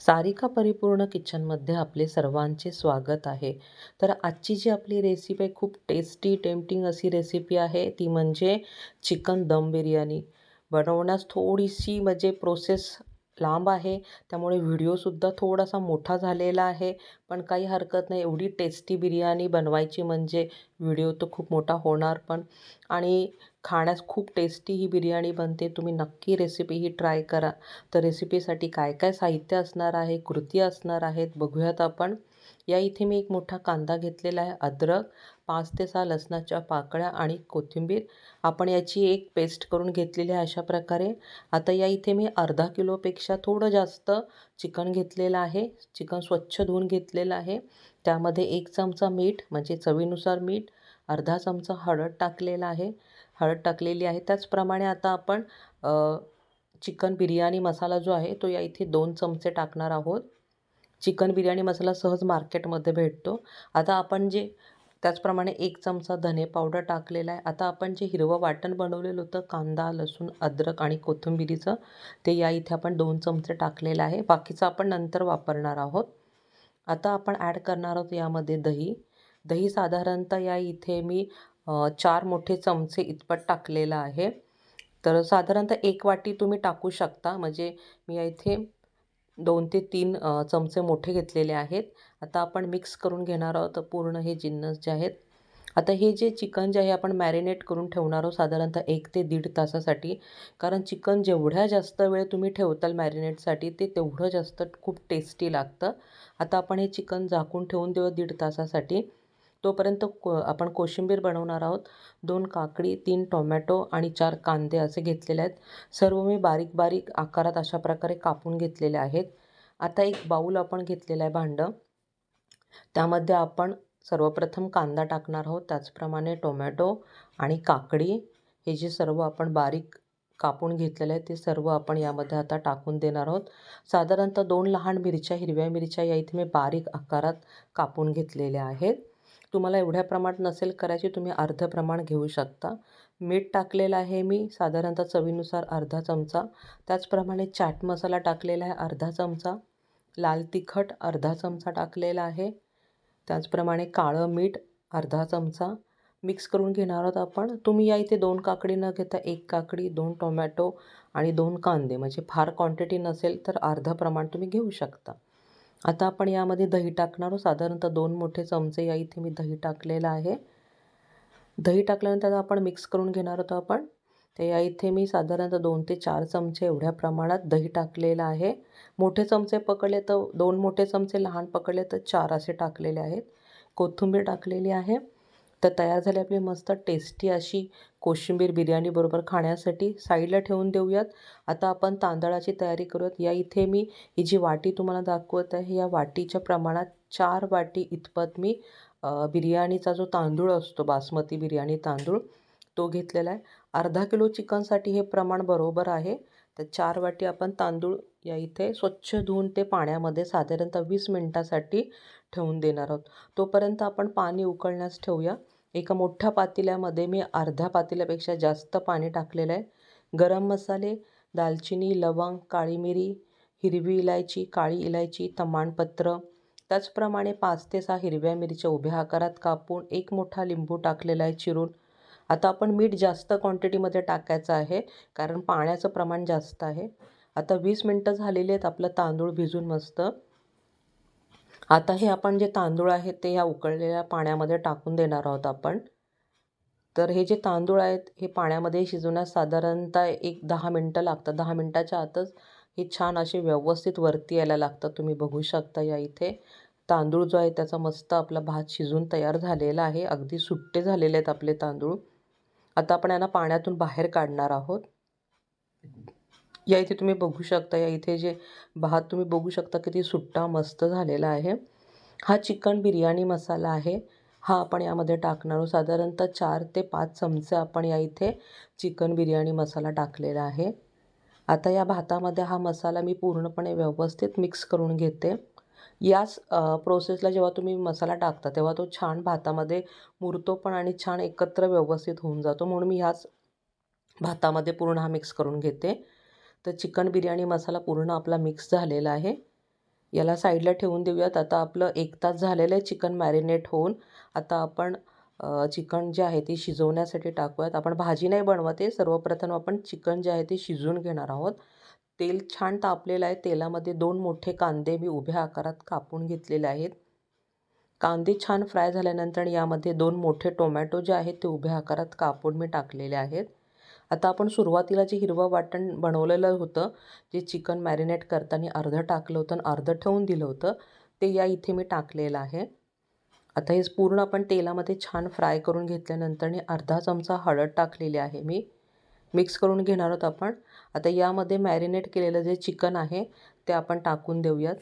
सारिका परिपूर्ण किचनमध्ये आपले सर्वांचे स्वागत आहे. तर आजची जी आपली रेसिपी आहे खूप टेस्टी टेम्प्टिंग अशी रेसिपी आहे, ती म्हणजे चिकन दम बिर्याणी. बनवण्यास थोडीशी म्हणजे प्रोसेस लांब आहे, त्यामुळे व्हिडिओसुद्धा थोडासा मोठा झालेला आहे. पण काही हरकत नाही, एवढी टेस्टी बिर्याणी बनवायची म्हणजे व्हिडिओ तर खूप मोठा होणार पण. आणि खाण्यास खूप टेस्टी ही बिर्याणी बनते. तुम्ही नक्की रेसिपी ही ट्राय करा. तर रेसिपीसाठी काय काय साहित्य असणार आहे, कृती असणार आहेत, बघूयात आपण. या इथे मी एक मोठा कांदा घेतलेला आहे, अद्रक, 5 ते 6 लसणाच्या पाकळ्या आणि कोथिंबीर. आपण याची एक पेस्ट करून घेतलेली आहे अशा प्रकारे. आता या इथे मी अर्धा किलोपेक्षा थोडं जास्त चिकन घेतलेलं आहे. चिकन स्वच्छ धुवून घेतलेलं आहे. त्यामध्ये 1 चमचा मीठ म्हणजे चवीनुसार मीठ, अर्धा चमचा हळद टाकलेला आहे, हळद टाकलेली आहे. त्याचप्रमाणे आता आपण चिकन बिर्याणी मसाला जो आहे तो या इथे 2 चमचे टाकणार आहोत. चिकन बिर्याणी मसाला सहज मार्केटमध्ये भेटतो. आता आपण जे त्याचप्रमाणे 1 चमचा धने पावडर टाकलेला आहे. आता आपण जे हिरवं वाटण बनवलेलं होतं कांदा, लसूण, अद्रक आणि कोथिंबिरीचं, ते या इथे आपण 2 चमचे टाकलेलं आहे. बाकीचं आपण नंतर वापरणार आहोत. आता आपण ॲड करणार आहोत यामध्ये दही. दही साधारणतः या इथे मी 4 मोठे चमचे इतपत टाकलेलं आहे. तर साधारणतः 1 वाटी तुम्ही टाकू शकता. म्हणजे मी या इथे 2 ते 3 चमचे मोठे घेतलेले आहेत. आता आपण मिक्स करून घेणार आहोत पूर्ण हे जिन्नस जे आहेत. आता हे जे चिकन जे आहे आपण मॅरिनेट करून ठेवणार आहोत साधारणतः 1 ते 1.5 तासासाठी. कारण चिकन जेवढ्या जास्त वेळ तुम्ही ठेवताल मॅरिनेटसाठी ते तेवढं जास्त खूप टेस्टी लागतं. आता आपण हे चिकन झाकून ठेवून देऊ 1.5 तासासाठी. तोपर्यंत आपण कोशिंबीर बनवणार आहोत. 2 काकडी, 3 टोमॅटो आणि 4 कांदे असे घेतलेले आहेत. सर्व मी बारीक बारीक आकारात अशा प्रकारे कापून घेतलेले आहेत. आता एक बाऊल आपण घेतलेलं आहे भांडं. त्यामध्ये आपण सर्वप्रथम कांदा टाकणार आहोत. त्याचप्रमाणे टोमॅटो आणि काकडी हे जे सर्व आपण बारीक कापून घेतलेलं आहे ते सर्व आपण यामध्ये आता टाकून देणार आहोत. साधारणतः 2 लहान मिरच्या, हिरव्या मिरच्या या इथे मी बारीक आकारात कापून घेतलेल्या आहेत. तुम्हाला एवढ्या प्रमाणात नसेल करायची, तुम्ही अर्धं प्रमाण घेऊ शकता. मीठ टाकलेलं आहे मी साधारणतः चवीनुसार अर्धा चमचा. त्याचप्रमाणे चाट मसाला टाकलेला आहे अर्धा चमचा. लाल तिखट अर्धा चमचा टाकलेला आहे. त्याचप्रमाणे काळं मीठ अर्धा चमचा. मिक्स करून घेणार आहोत आपण. तुम्ही या इथे 2 काकडी न घेता 1 काकडी, 2 टोमॅटो आणि 2 कांदे म्हणजे फार क्वांटिटी नसेल तर अर्धं प्रमाण तुम्ही घेऊ शकता. आता आपण यामध्ये दही टाकणार आहोत. साधारणतः 2 मोठे चमचे या इथे मी दही टाकलेलं आहे. दही टाकल्यानंतर आपण मिक्स करून घेणार आहोत आपण. तर या इथे मी साधारणतः 2 ते 4 चमचे एवढ्या प्रमाणात दही टाकलेलं आहे. मोठे चमचे पकडले तर 2 मोठे चमचे, लहान पकडले तर 4 असे टाकलेले आहेत. कोथिंबीर टाकलेली आहे. तर तयार झाली आपली मस्त टेस्टी अशी कोशिंबीर बिर्याणी बरोबर खाण्यासाठी. साईडला ठेवून देऊयात. आता आपण तांदळाची तयारी करूयात. या इथे मी ही जी वाटी तुम्हाला दाखवत आहे या वाटीच्या प्रमाणात 4 वाटी इतपत मी बिर्याणीचा जो तांदूळ असतो बासमती बिर्याणी तांदूळ तो घेतलेला आहे. अर्धा किलो चिकनसाठी हे प्रमाण बरोबर आहे. तर 4 वाटी आपण तांदूळ या इथे स्वच्छ धुवून ते पाण्यामध्ये साधारणतः 20 मिनिटासाठी ठेवून देणार आहोत. तोपर्यंत आपण पाणी उकळण्यास ठेवूया. एका मोठ्या पातेल्यामध्ये मी अर्ध्या पातेल्यापेक्षा जास्त पाणी टाकलेलं आहे. गरम मसाले, दालचिनी, लवंग, काळी मिरी, हिरवी इलायची, काळी इलायची, तमालपत्र, त्याचप्रमाणे 5 ते 6 हिरव्या मिरच्या उभ्या आकारात कापून, 1 मोठा लिंबू टाकलेला आहे चिरून. आता आपण मीठ जास्त क्वांटिटीमध्ये टाकायचं आहे कारण पाण्याचं प्रमाण जास्त आहे. आता 20 मिनटं झालेली आहेत आपलं तांदूळ भिजून मस्त. आता हे आपण जे तांदूळ आहेत ते ह्या उकळलेल्या पाण्यामध्ये टाकून देणार आहोत आपण. तर हे जे तांदूळ आहेत हे पाण्यामध्ये शिजवण्यास साधारणतः एक 10 मिनटं लागतात. 10 मिनटाच्या आतच हे छान असे व्यवस्थित वरती यायला लागतात. तुम्ही बघू शकता या इथे तांदूळ जो आहे त्याचा मस्त आपला भात शिजून तयार झालेला आहे. अगदी सुट्टे झालेले आहेत आपले तांदूळ. आता आपण यांना पाण्यातून बाहेर काढणार आहोत. या इथे तुम्ही बघू शकता या इथे जे भात तुम्ही बघू शकता किती सुट्टा मस्त झालेला आहे. हा चिकन बिर्याणी मसाला आहे. हा आपण यामध्ये टाकणार आहोत. साधारणतः 4 ते 5 चमचे आपण या इथे चिकन बिर्याणी मसाला टाकलेला आहे. आता या भातामध्ये हा मसाला मी पूर्णपणे व्यवस्थित मिक्स करून घेते. याच प्रोसेसला जेव्हा तुम्ही मसाला टाकता तेव्हा तो छान भातामध्ये मुरतो पण आणि छान एकत्र व्यवस्थित होऊन जातो. म्हणून मी ह्याच भातामध्ये पूर्ण हा मिक्स करून घेते. तर चिकन बिर्याणी मसाला पूर्ण आपला मिक्स झालेला आहे. याला साईडला ठेवून देऊयात. आता आपलं 1 तास झालेलं आहे चिकन मॅरिनेट होऊन. आता आपण चिकन जे आहे ते शिजवण्यासाठी टाकूयात. आपण भाजी नाही बनवत आहे. सर्वप्रथम आपण चिकन जे आहे ते शिजवून घेणार आहोत. तेल छान तापलेलं आहे. तेलामध्ये 2 मोठे कांदे मी उभ्या आकारात कापून घेतलेले आहेत. कांदे छान फ्राय झाल्यानंतर यामध्ये 2 मोठे टोमॅटो जे आहेत ते उभ्या आकारात कापून मी टाकलेले आहेत. आता आपण सुरुवातीला जे हिरवं वाटण बनवलेलं होतं, जे चिकन मॅरिनेट करताना अर्धं टाकलं होतं आणि अर्धं ठेवून दिलं होतं, ते इथे मी टाकलेलं आहे. आता हे पूर्ण आपण तेलामध्ये छान फ्राय करून घेतल्यानंतर अर्धा चमचा हळद टाकलेली आहे मी. मिक्स करून घेणार आहोत आपण. आता यामध्ये मॅरिनेट केलेलं जे चिकन आहे ते आपण टाकून देऊयात.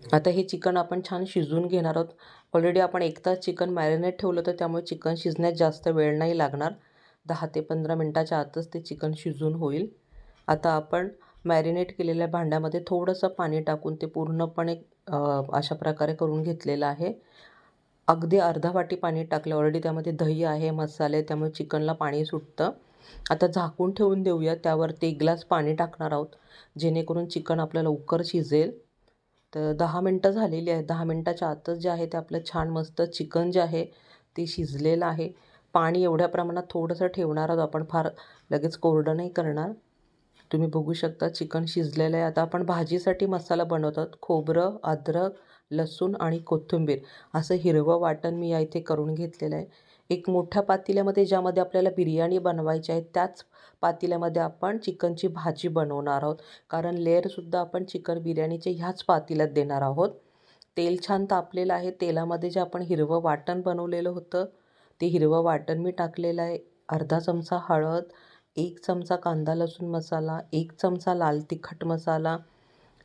आता हे चिकन आपण छान शिजवून घेणार आहोत. ऑलरेडी आपण 1 तास चिकन मॅरिनेट ठेवलं होतं, त्यामुळे चिकन शिजण्यात जास्त वेळ नाही लागणार. 10 ते 15 मिनटाच्या आतच ते चिकन शिजून होईल. आता आपण मॅरिनेट केलेल्या भांड्यामध्ये थोडंसं पाणी टाकून ते पूर्णपणे अशा प्रकारे करून घेतलेलं आहे. अगदी अर्धा वाटी पाणी टाकलं. ऑलरेडी त्यामध्ये दही आहे, मसाले, त्यामुळे चिकनला पाणी सुटतं. आता झाकून ठेवून देऊया. त्यावरती 1 ग्लास पाणी टाकणार आहोत, जेणेकरून चिकन आपलं लवकर शिजेल. तर 10 मिनटं झालेली आहेत. 10 मिनटाच्या आतच जे आहे ते आपलं छान मस्त चिकन जे आहे ते शिजलेलं आहे. पाणी एवढ्या प्रमाणात थोडंसं ठेवणार आहोत आपण, फार लगेच कोरडं नाही करणार. तुम्ही बघू शकता चिकन शिजलेलं आहे. आता आपण भाजीसाठी मसाला बनवतात. खोबरं, अद्रक, लसूण आणि कोथिंबीर असं हिरवं वाटण मी इथे करून घेतलेलं आहे. एक मोठ्या पातेल्यामध्ये ज्यामध्ये आपल्याला बिर्याणी बनवायची आहे, त्याच पातेल्यामध्ये आपण चिकनची भाजी बनवणार आहोत. कारण लेअरसुद्धा आपण चिकन बिर्याणीचे ह्याच पातेल्यात देणार आहोत. तेल छान तापलेलं आहे. तेलामध्ये जे आपण हिरवं वाटण बनवलेलं होतं, ते हिरवं वाटण मी टाकलेलं आहे. अर्धा चमचा हळद, 1 चमचा कांदा लसूण मसाला, 1 चमचा लाल तिखट मसाला,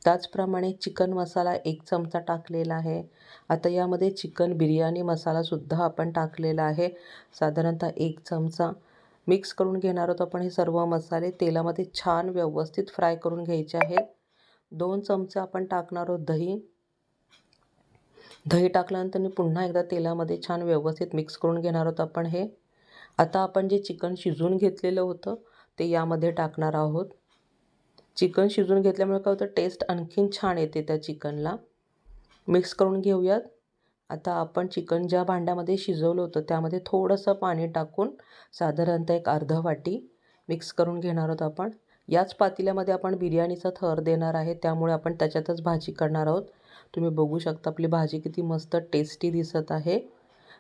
त्याचप्रमाणे चिकन मसाला 1 चमचा टाकलेला आहे. आता यामध्ये चिकन बिर्याणी मसालासुद्धा आपण टाकलेला आहे, साधारणतः 1 चमचा. मिक्स करून घेणार आहोत आपण हे सर्व मसाले. तेलामध्ये छान व्यवस्थित फ्राय करून घ्यायचे आहेत. 2 चमचे आपण टाकणार आहोत दही. दही टाकल्यानंतर मी पुन्हा एकदा तेलामध्ये छान व्यवस्थित मिक्स करून घेणार आहोत आपण हे. आता आपण जे चिकन शिजवून घेतलेलं होतं ते यामध्ये टाकणार आहोत. चिकन शिजवून घेतल्यामुळे काय होतं, टेस्ट आणखीन छान येते त्या चिकनला. मिक्स करून घेऊयात. आता आपण चिकन ज्या भांड्यामध्ये शिजवलं होतं त्यामध्ये थोडंसं पाणी टाकून साधारणतः एक अर्धा वाटी मिक्स करून घेणार आहोत आपण. याच पातेल्यामध्ये आपण बिर्याणीचा थर देणार आहे, त्यामुळे आपण त्याच्यातच भाजी करणार आहोत. तुम्ही बघू शकता आपली भाजी किती मस्त टेस्टी दिसत आहे.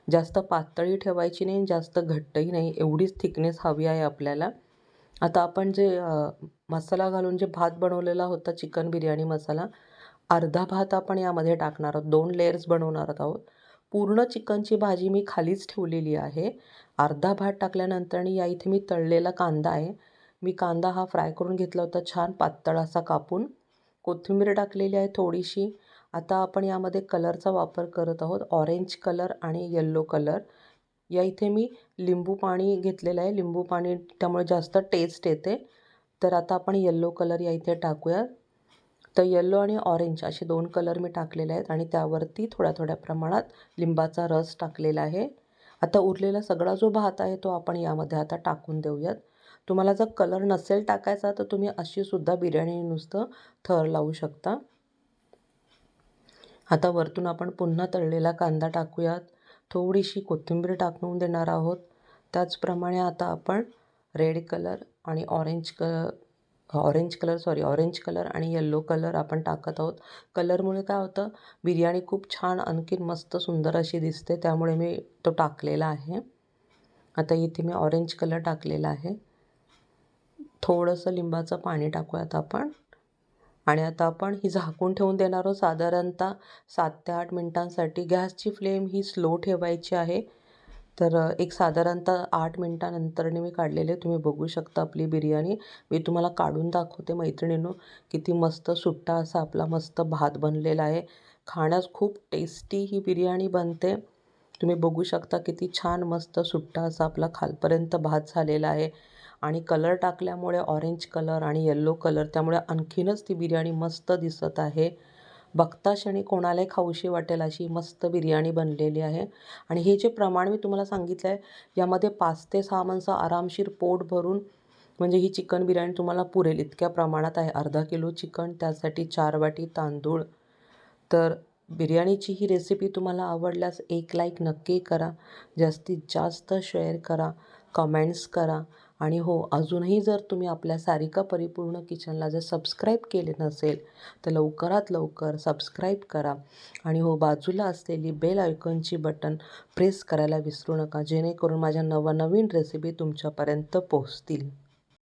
जास्त पातळी ठेवायची नाही, जास्त घट्टही नाही, एवढीच थिकनेस हवी आहे आपल्याला. आता आपण जे मसाला घालून जे भात बनवलेला होता चिकन बिर्याणी मसाला, अर्धा भात आपण यामध्ये टाकणार आहोत. 2 लेयर्स बनवणार आहोत. पूर्ण चिकनची भाजी मी खालीच ठेवलेली आहे. अर्धा भात टाकल्यानंतर इथे मी तळलेला कांदा आहे. मी कांदा हा फ्राय करून घेतला होता छान पातळ असा कापून. कोथिंबीर टाकलेली आहे थोडीशी. आता आपण यामध्ये कलरचा वापर करत आहोत, ऑरेंज कलर आणि येल्लो कलर. इथे मी लिंबू पाणी घेतलेलं आहे. लिंबू पाणी त्यामुळे जास्त टेस्ट येते. तर आता आपण येल्लो कलर इथे टाकूया. तर येल्लो आणि ऑरेंज असे 2 कलर मी टाकलेले आहेत आणि त्यावरती थोड्या थोड्या प्रमाणात लिंबाचा रस टाकलेला आहे. आता उरलेला सगळा जो भात आहे तो आपण यामध्ये आता टाकून देऊयात. तुम्हाला जर कलर नसेल टाकायचा तर तुम्ही अशी सुद्धा बिर्याणी नुसतं थर लावू शकता. आता वरतून आपण पुन्हा तळलेला कांदा टाकूयात. थोडीशी कोथिंबीर टाकून देणार आहोत. त्याचप्रमाणे आता आपण रेड कलर आणि ऑरेंज कलर आणि येल्लो कलर आपण टाकत आहोत. कलरमुळे काय होतं, बिर्याणी खूप छान आणखीन मस्त सुंदर अशी दिसते, त्यामुळे मी तो टाकलेला आहे. आता इथे मी ऑरेंज कलर टाकलेला आहे. थोडंसं लिंबाचं पाणी टाकूयात आपण आणि आता आपण ही झाकून ठेवून देणार आहोत साधारणतः 7 ते 8 मिनटांसाठी. गॅसची फ्लेम ही स्लो ठेवायची आहे. तर एक साधारणतः 8 मिनटानंतरने मी काढलेले तुम्ही बघू शकता आपली बिर्याणी. मी तुम्हाला काढून दाखवते मैत्रिणींनो, किती मस्त सुट्टा असा आपला मस्त भात बनलेला आहे. खाण्यास खूप टेस्टी ही बिर्याणी बनते. तुम्ही बघू शकता किती छान मस्त सुट्टा असा आपला खालपर्यंत भात झालेला आहे आणि कलर टाकल्यामुळे ऑरेंज कलर आणि येल्लो कलर, त्यामुळे आणखीनच ती बिर्याणी मस्त दिसत आहे. बघता क्षणी कोणालाही खाऊशी वाटेल अशी मस्त बिर्याणी बनलेली आहे. आणि हे जे प्रमाण मी तुम्हाला सांगितलं आहे, यामध्ये 5 ते 6 माणसं आरामशीर पोट भरून म्हणजे ही चिकन बिर्याणी तुम्हाला पुरेल इतक्या प्रमाणात आहे. अर्धा किलो चिकन, त्यासाठी 4 वाटी तांदूळ. तर बिर्याणीची ही रेसिपी तुम्हाला आवडल्यास एक लाईक नक्की करा. जास्तीत जास्त शेअर करा, कमेंट्स करा. आणि हो, अजूनही जर तुम्ही आपल्या सारिका परिपूर्ण किचनला जर सबस्क्राईब केले नसेल तर लवकरात लवकर सबस्क्राईब करा. आणि हो, बाजूला असलेली बेल आयकॉनची बटन प्रेस करायला विसरू नका, जेणेकरून माझ्या नवनवीन रेसिपी तुमच्यापर्यंत पोहोचतील.